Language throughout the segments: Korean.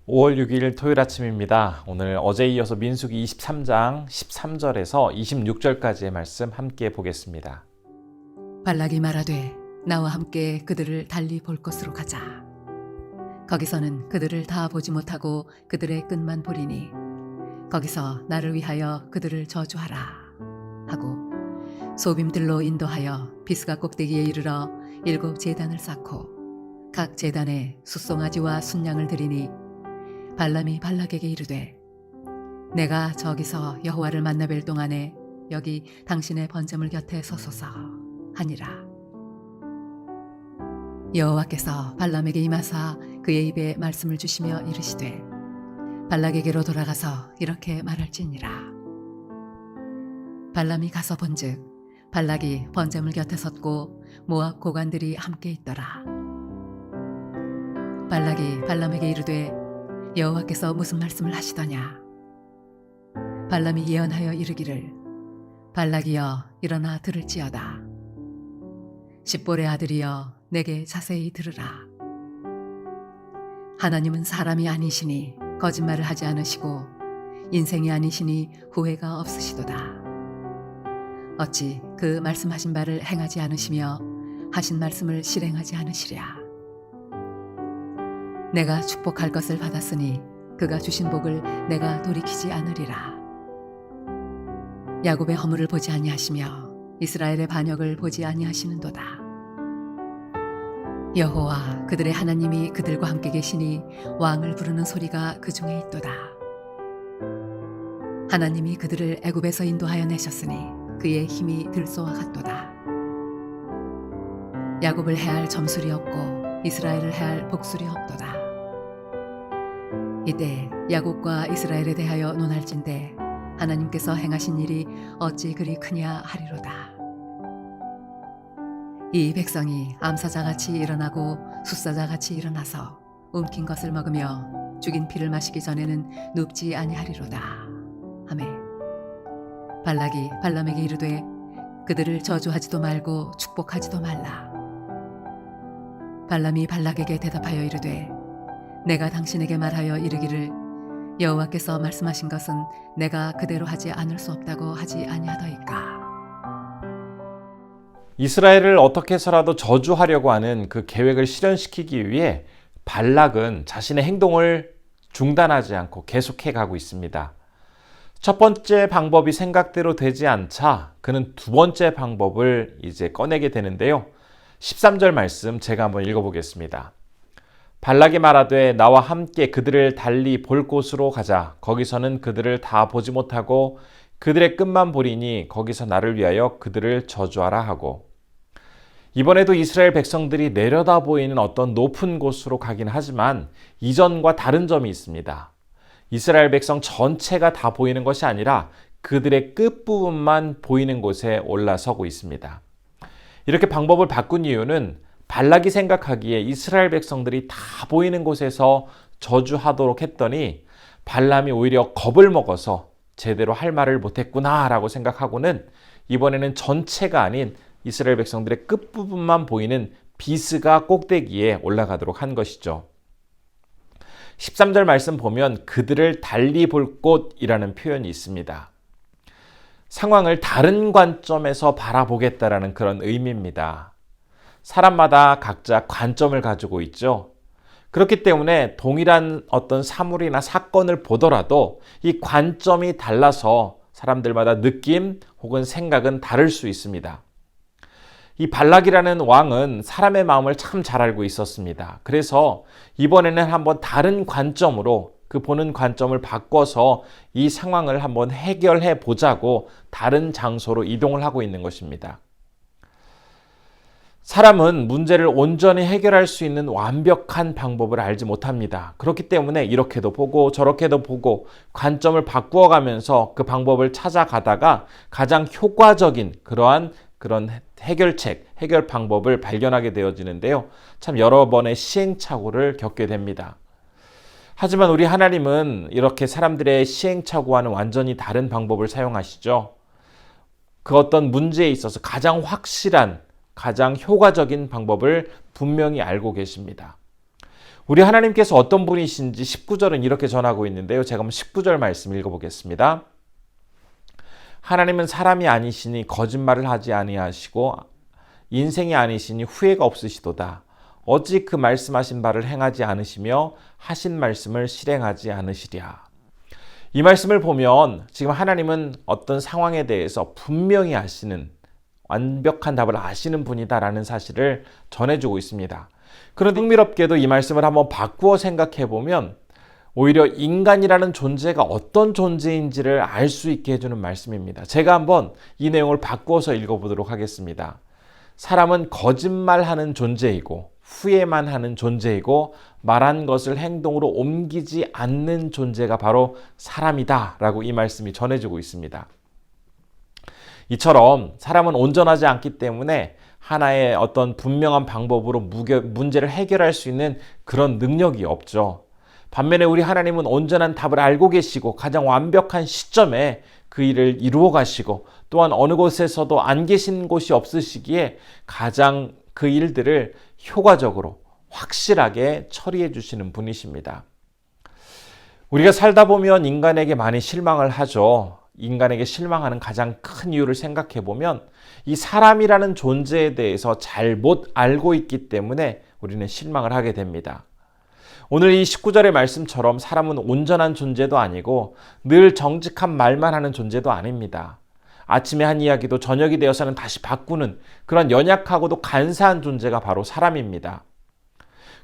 5월 6일 토요일 아침입니다. 오늘 어제 이어서 민수기 23장 13절에서 26절까지의 말씀 함께 보겠습니다. 발락이 말하되 나와 함께 그들을 달리 볼 곳으로 가자. 거기서는 그들을 다 보지 못하고 그들의 끝만 보리니 거기서 나를 위하여 그들을 저주하라 하고 소빔들로 인도하여 비스가 꼭대기에 이르러 7 제단을 쌓고 각 제단에 숫송아지와 순양을 드리니 발람이 발락에게 이르되 내가 저기서 여호와를 만나 뵐 동안에 여기 당신의 번제물 곁에 서소서 하니라. 여호와께서 발람에게 임하사 그의 입에 말씀을 주시며 이르시되 발락에게로 돌아가서 이렇게 말할지니라. 발람이 가서 본즉 발락이 번제물 곁에 섰고 모압 고관들이 함께 있더라. 발락이 발람에게 이르되 여호와께서 무슨 말씀을 하시더냐. 발람이 예언하여 이르기를 발락이여 일어나 들을지어다. 십볼의 아들이여 내게 자세히 들으라. 하나님은 사람이 아니시니 거짓말을 하지 않으시고 인생이 아니시니 후회가 없으시도다. 어찌 그 말씀하신 바를 행하지 않으시며 하신 말씀을 실행하지 않으시랴. 내가 축복할 것을 받았으니 그가 주신 복을 내가 돌이키지 않으리라. 야곱의 허물을 보지 아니하시며 이스라엘의 반역을 보지 아니하시는도다. 여호와 그들의 하나님이 그들과 함께 계시니 왕을 부르는 소리가 그 중에 있도다. 하나님이 그들을 애굽에서 인도하여 내셨으니 그의 힘이 들소와 같도다. 야곱을 해할 점술이 없고 이스라엘을 해할 복술이 없도다. 이때 야곱과 이스라엘에 대하여 논할진대 하나님께서 행하신 일이 어찌 그리 크냐 하리로다. 이 백성이 암사자같이 일어나고 숫사자같이 일어나서 움킨 것을 먹으며 죽인 피를 마시기 전에는 눕지 아니하리로다. 아멘. 발락이 발람에게 이르되 그들을 저주하지도 말고 축복하지도 말라. 발람이 발락에게 대답하여 이르되 내가 당신에게 말하여 이르기를 여호와께서 말씀하신 것은 내가 그대로 하지 않을 수 없다고 하지 아니하더이까. 이스라엘을 어떻게 해서라도 저주하려고 하는 그 계획을 실현시키기 위해 발락은 자신의 행동을 중단하지 않고 계속해 가고 있습니다. 첫 번째 방법이 생각대로 되지 않자 그는 두 번째 방법을 이제 꺼내게 되는데요. 13절 말씀 제가 한번 읽어보겠습니다. 발락이 말하되 나와 함께 그들을 달리 볼 곳으로 가자. 거기서는 그들을 다 보지 못하고 그들의 끝만 보리니 거기서 나를 위하여 그들을 저주하라 하고, 이번에도 이스라엘 백성들이 내려다 보이는 어떤 높은 곳으로 가긴 하지만 이전과 다른 점이 있습니다. 이스라엘 백성 전체가 다 보이는 것이 아니라 그들의 끝부분만 보이는 곳에 올라서고 있습니다. 이렇게 방법을 바꾼 이유는 발락이 생각하기에 이스라엘 백성들이 다 보이는 곳에서 저주하도록 했더니 발람이 오히려 겁을 먹어서 제대로 할 말을 못했구나라고 생각하고는 이번에는 전체가 아닌 이스라엘 백성들의 끝부분만 보이는 비스가 꼭대기에 올라가도록 한 것이죠. 13절 말씀 보면 그들을 달리 볼 곳이라는 표현이 있습니다. 상황을 다른 관점에서 바라보겠다라는 그런 의미입니다. 사람마다 각자 관점을 가지고 있죠. 그렇기 때문에 동일한 어떤 사물이나 사건을 보더라도 이 관점이 달라서 사람들마다 느낌 혹은 생각은 다를 수 있습니다. 이 발락이라는 왕은 사람의 마음을 참 잘 알고 있었습니다. 그래서 이번에는 한번 다른 관점으로 그 보는 관점을 바꿔서 이 상황을 한번 해결해 보자고 다른 장소로 이동을 하고 있는 것입니다. 사람은 문제를 온전히 해결할 수 있는 완벽한 방법을 알지 못합니다. 그렇기 때문에 이렇게도 보고 저렇게도 보고 관점을 바꾸어 가면서 그 방법을 찾아가다가 가장 효과적인 그런 해결책, 해결 방법을 발견하게 되어지는데요. 참 여러 번의 시행착오를 겪게 됩니다. 하지만 우리 하나님은 이렇게 사람들의 시행착오와는 완전히 다른 방법을 사용하시죠. 그 어떤 문제에 있어서 가장 확실한, 가장 효과적인 방법을 분명히 알고 계십니다. 우리 하나님께서 어떤 분이신지 19절은 이렇게 전하고 있는데요. 제가 한번 19절 말씀 읽어보겠습니다. 하나님은 사람이 아니시니 거짓말을 하지 아니하시고 인생이 아니시니 후회가 없으시도다. 어찌 그 말씀하신 바를 행하지 않으시며 하신 말씀을 실행하지 않으시랴. 이 말씀을 보면 지금 하나님은 어떤 상황에 대해서 분명히 아시는, 완벽한 답을 아시는 분이다라는 사실을 전해주고 있습니다. 그런데 흥미롭게도 이 말씀을 한번 바꾸어 생각해 보면 오히려 인간이라는 존재가 어떤 존재인지를 알 수 있게 해주는 말씀입니다. 제가 한번 이 내용을 바꾸어서 읽어보도록 하겠습니다. 사람은 거짓말하는 존재이고 후회만 하는 존재이고 말한 것을 행동으로 옮기지 않는 존재가 바로 사람이다 라고 이 말씀이 전해지고 있습니다. 이처럼 사람은 온전하지 않기 때문에 하나의 어떤 분명한 방법으로 문제를 해결할 수 있는 그런 능력이 없죠. 반면에 우리 하나님은 온전한 답을 알고 계시고 가장 완벽한 시점에 그 일을 이루어 가시고 또한 어느 곳에서도 안 계신 곳이 없으시기에 가장 그 일들을 효과적으로 확실하게 처리해 주시는 분이십니다. 우리가 살다 보면 인간에게 많이 실망을 하죠. 인간에게 실망하는 가장 큰 이유를 생각해 보면 이 사람이라는 존재에 대해서 잘 못 알고 있기 때문에 우리는 실망을 하게 됩니다. 오늘 이 19절의 말씀처럼 사람은 온전한 존재도 아니고 늘 정직한 말만 하는 존재도 아닙니다. 아침에 한 이야기도 저녁이 되어서는 다시 바꾸는 그런 연약하고도 간사한 존재가 바로 사람입니다.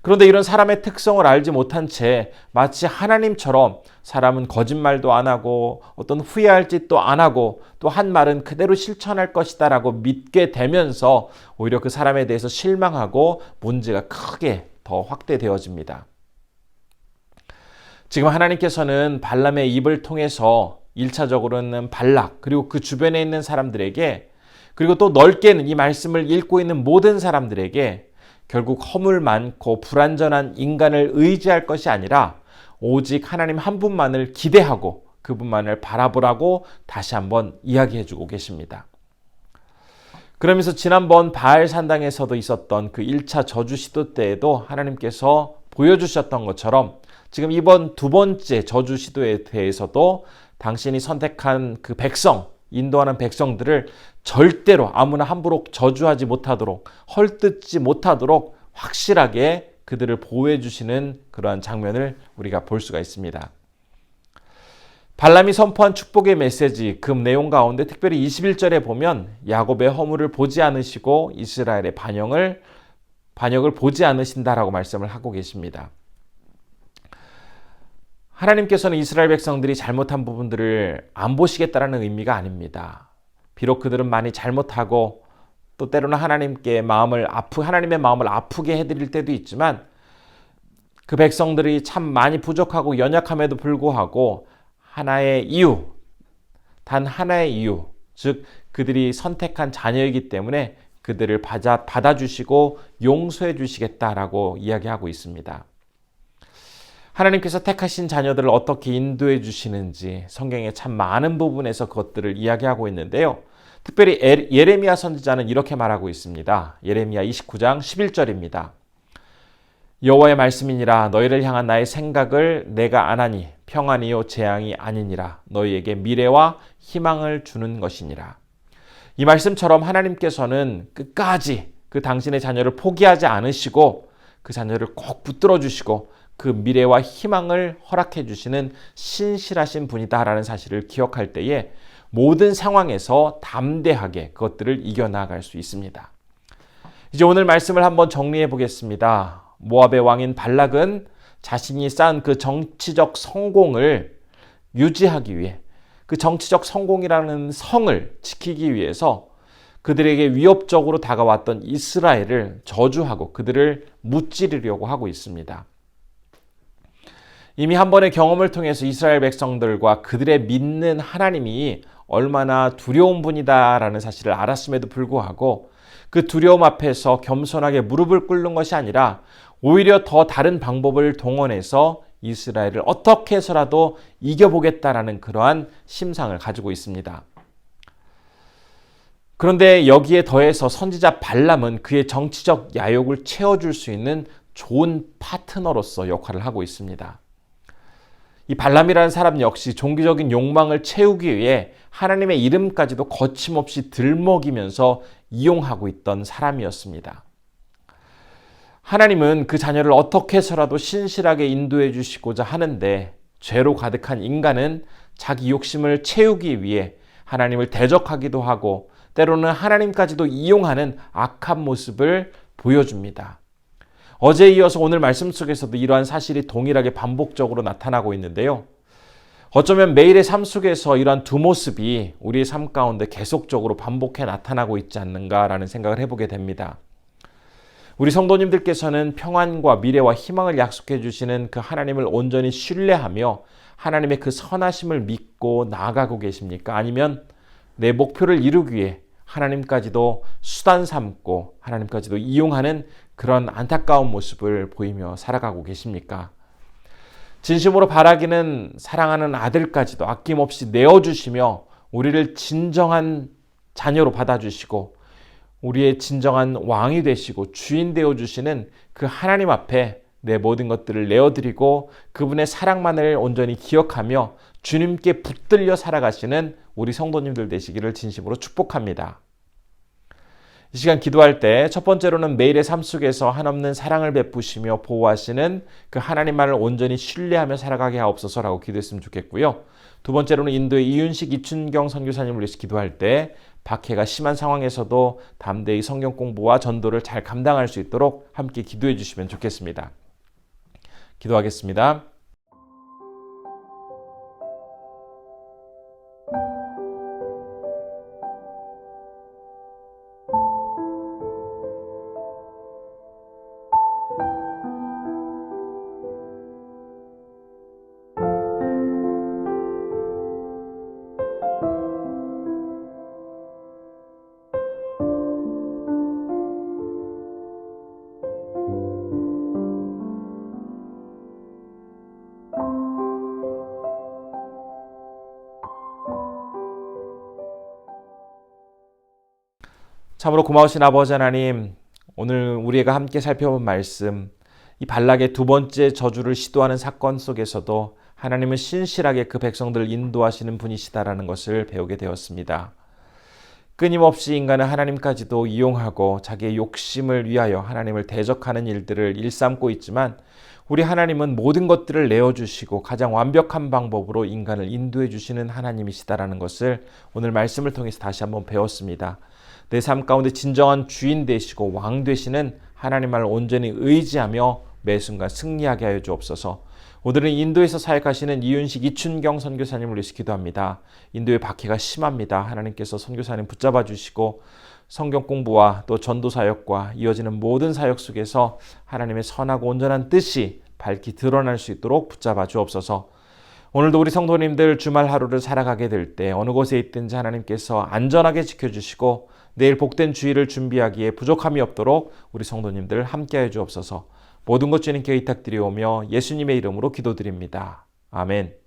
그런데 이런 사람의 특성을 알지 못한 채 마치 하나님처럼 사람은 거짓말도 안 하고 어떤 후회할 짓도 안 하고 또 한 말은 그대로 실천할 것이다 라고 믿게 되면서 오히려 그 사람에 대해서 실망하고 문제가 크게 더 확대되어집니다. 지금 하나님께서는 발람의 입을 통해서 1차적으로는 발락 그리고 그 주변에 있는 사람들에게 그리고 또 넓게는 이 말씀을 읽고 있는 모든 사람들에게 결국 허물 많고 불완전한 인간을 의지할 것이 아니라 오직 하나님 한 분만을 기대하고 그분만을 바라보라고 다시 한번 이야기해주고 계십니다. 그러면서 지난번 바알 산당에서도 있었던 그 1차 저주 시도 때에도 하나님께서 보여주셨던 것처럼 지금 이번 두 번째 저주 시도에 대해서도 당신이 선택한 그 백성, 인도하는 백성들을 절대로 아무나 함부로 저주하지 못하도록 헐뜯지 못하도록 확실하게 그들을 보호해 주시는 그러한 장면을 우리가 볼 수가 있습니다. 발람이 선포한 축복의 메시지 그 내용 가운데 특별히 21절에 보면 야곱의 허물을 보지 않으시고 이스라엘의 반역을 보지 않으신다라고 말씀을 하고 계십니다. 하나님께서는 이스라엘 백성들이 잘못한 부분들을 안 보시겠다라는 의미가 아닙니다. 비록 그들은 많이 잘못하고 또 때로는 하나님의 마음을 아프게 해드릴 때도 있지만 그 백성들이 참 많이 부족하고 연약함에도 불구하고 단 하나의 이유, 즉 그들이 선택한 자녀이기 때문에 그들을 받아주시고 용서해 주시겠다라고 이야기하고 있습니다. 하나님께서 택하신 자녀들을 어떻게 인도해 주시는지 성경에 참 많은 부분에서 그것들을 이야기하고 있는데요. 특별히 예레미야 선지자는 이렇게 말하고 있습니다. 예레미야 29장 11절입니다. 여호와의 말씀이니라 너희를 향한 나의 생각을 내가 아나니 평안이요 재앙이 아니니라 너희에게 미래와 희망을 주는 것이니라. 이 말씀처럼 하나님께서는 끝까지 그 당신의 자녀를 포기하지 않으시고 그 자녀를 꼭 붙들어 주시고 그 미래와 희망을 허락해 주시는 신실하신 분이다라는 사실을 기억할 때에 모든 상황에서 담대하게 그것들을 이겨나갈 수 있습니다. 이제 오늘 말씀을 한번 정리해 보겠습니다. 모압의 왕인 발락은 자신이 쌓은 그 정치적 성공을 유지하기 위해 그 정치적 성공이라는 성을 지키기 위해서 그들에게 위협적으로 다가왔던 이스라엘을 저주하고 그들을 무찌르려고 하고 있습니다. 이미 한 번의 경험을 통해서 이스라엘 백성들과 그들의 믿는 하나님이 얼마나 두려운 분이다라는 사실을 알았음에도 불구하고 그 두려움 앞에서 겸손하게 무릎을 꿇는 것이 아니라 오히려 더 다른 방법을 동원해서 이스라엘을 어떻게 해서라도 이겨보겠다라는 그러한 심상을 가지고 있습니다. 그런데 여기에 더해서 선지자 발람은 그의 정치적 야욕을 채워줄 수 있는 좋은 파트너로서 역할을 하고 있습니다. 이 발람이라는 사람 역시 종교적인 욕망을 채우기 위해 하나님의 이름까지도 거침없이 들먹이면서 이용하고 있던 사람이었습니다. 하나님은 그 자녀를 어떻게 해서라도 신실하게 인도해 주시고자 하는데 죄로 가득한 인간은 자기 욕심을 채우기 위해 하나님을 대적하기도 하고 때로는 하나님까지도 이용하는 악한 모습을 보여줍니다. 어제에 이어서 오늘 말씀 속에서도 이러한 사실이 동일하게 반복적으로 나타나고 있는데요. 어쩌면 매일의 삶 속에서 이러한 두 모습이 우리의 삶 가운데 계속적으로 반복해 나타나고 있지 않는가라는 생각을 해보게 됩니다. 우리 성도님들께서는 평안과 미래와 희망을 약속해 주시는 그 하나님을 온전히 신뢰하며 하나님의 그 선하심을 믿고 나아가고 계십니까? 아니면 내 목표를 이루기 위해 하나님까지도 수단 삼고 하나님까지도 이용하는 그런 안타까운 모습을 보이며 살아가고 계십니까? 진심으로 바라기는 사랑하는 아들까지도 아낌없이 내어주시며 우리를 진정한 자녀로 받아주시고 우리의 진정한 왕이 되시고 주인 되어주시는 그 하나님 앞에 내 모든 것들을 내어드리고 그분의 사랑만을 온전히 기억하며 주님께 붙들려 살아가시는 우리 성도님들 되시기를 진심으로 축복합니다. 이 시간 기도할 때 첫 번째로는 매일의 삶 속에서 한없는 사랑을 베푸시며 보호하시는 그 하나님만을 온전히 신뢰하며 살아가게 하옵소서라고 기도했으면 좋겠고요. 두 번째로는 인도의 이윤식 이춘경 선교사님을 위해서 기도할 때 박해가 심한 상황에서도 담대히 성경 공부와 전도를 잘 감당할 수 있도록 함께 기도해 주시면 좋겠습니다. 기도하겠습니다. 참으로 고마우신 아버지 하나님, 오늘 우리가 함께 살펴본 말씀, 이 발락의 두 번째 저주를 시도하는 사건 속에서도 하나님은 신실하게 그 백성들을 인도하시는 분이시다라는 것을 배우게 되었습니다. 끊임없이 인간은 하나님까지도 이용하고 자기의 욕심을 위하여 하나님을 대적하는 일들을 일삼고 있지만 우리 하나님은 모든 것들을 내어주시고 가장 완벽한 방법으로 인간을 인도해 주시는 하나님이시다라는 것을 오늘 말씀을 통해서 다시 한번 배웠습니다. 내 삶 가운데 진정한 주인 되시고 왕 되시는 하나님만을 온전히 의지하며 매 순간 승리하게 하여 주옵소서. 오늘은 인도에서 사역하시는 이윤식 이춘경 선교사님을 위해서 기도합니다. 인도의 박해가 심합니다. 하나님께서 선교사님 붙잡아 주시고 성경 공부와 또 전도 사역과 이어지는 모든 사역 속에서 하나님의 선하고 온전한 뜻이 밝히 드러날 수 있도록 붙잡아 주옵소서. 오늘도 우리 성도님들 주말 하루를 살아가게 될 때 어느 곳에 있든지 하나님께서 안전하게 지켜주시고 내일 복된 주일을 준비하기에 부족함이 없도록 우리 성도님들 함께해 주옵소서. 모든 것 주님께 의탁드리오며 예수님의 이름으로 기도드립니다. 아멘.